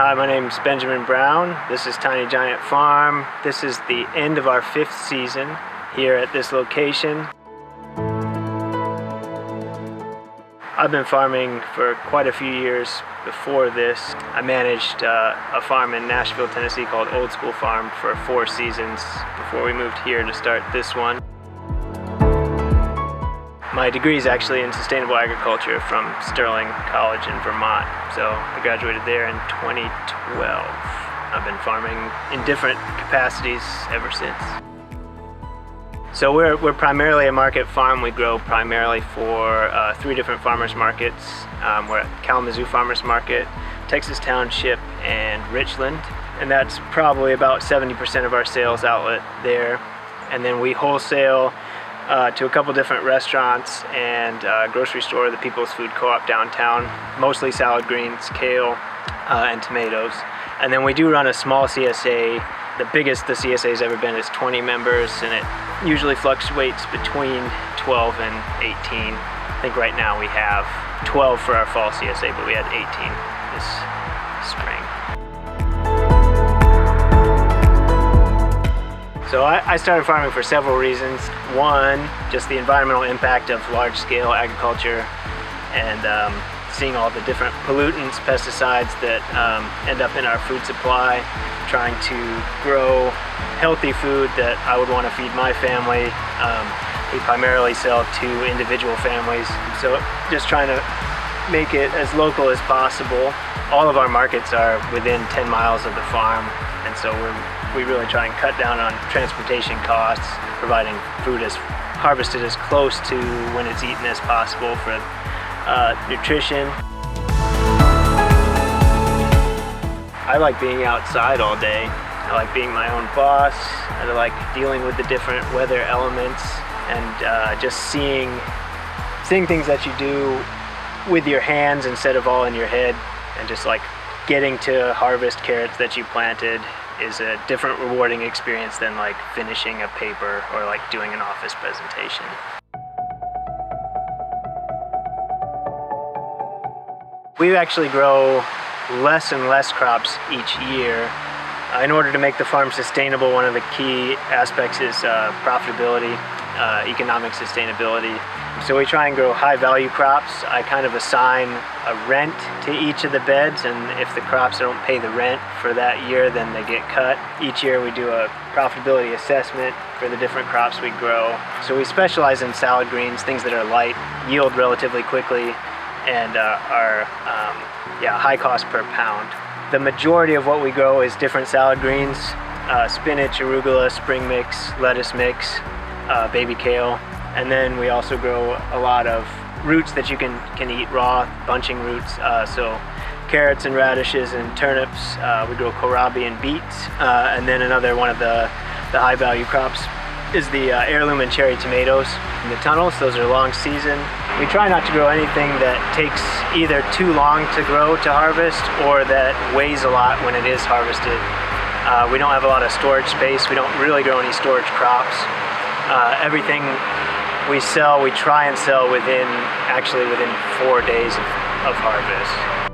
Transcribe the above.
Hi, my name is Benjamin Brown. This is Tiny Giant Farm. This is the end of our 5th season here at this location. I've been farming for quite a few years before this. I managed a farm in Nashville, Tennessee called Old School Farm for 4 seasons before we moved here to start this one. My degree is actually in sustainable agriculture from Sterling College in Vermont. So I graduated there in 2012. I've been farming in different capacities ever since. So we're primarily a market farm. We grow primarily for 3 different farmers markets. We're at Kalamazoo Farmers Market, Texas Township, and Richland. And that's probably about 70% of our sales outlet there. And then we wholesale to a couple different restaurants and grocery store, the People's Food Co-op downtown, mostly salad greens, kale, and tomatoes. And then we do run a small CSA. The biggest the CSA has ever been is 20 members, and it usually fluctuates between 12 and 18. I think right now we have 12 for our fall CSA, but we had 18 this spring. So I started farming for several reasons. One, just the environmental impact of large-scale agriculture and seeing all the different pollutants, pesticides that end up in our food supply, trying to grow healthy food that I would want to feed my family. We primarily sell to individual families, so just trying to make it as local as possible. All of our markets are within 10 miles of the farm, and so we really try and cut down on transportation costs, providing food as harvested as close to when it's eaten as possible for nutrition. I like being outside all day. I like being my own boss. I like dealing with the different weather elements and just seeing things that you do with your hands instead of all in your head, and just like getting to harvest carrots that you planted is a different rewarding experience than like finishing a paper or like doing an office presentation. We actually grow less and less crops each year. In order to make the farm sustainable, one of the key aspects is profitability, economic sustainability. So we try and grow high value crops. I kind of assign a rent to each of the beds, and if the crops don't pay the rent for that year, then they get cut. Each year we do a profitability assessment for the different crops we grow. So we specialize in salad greens, things that are light, yield relatively quickly, and are high cost per pound. The majority of what we grow is different salad greens, spinach, arugula, spring mix, lettuce mix, baby kale. And then we also grow a lot of roots that you can eat raw, bunching roots. So carrots and radishes and turnips. We grow kohlrabi and beets. And then another one of the high value crops is the heirloom and cherry tomatoes. In the tunnels, those are long season. We try not to grow anything that takes either too long to grow to harvest or that weighs a lot when it is harvested. We don't have a lot of storage space. We don't really grow any storage crops. Everything we sell, we try and sell within 4 days of harvest.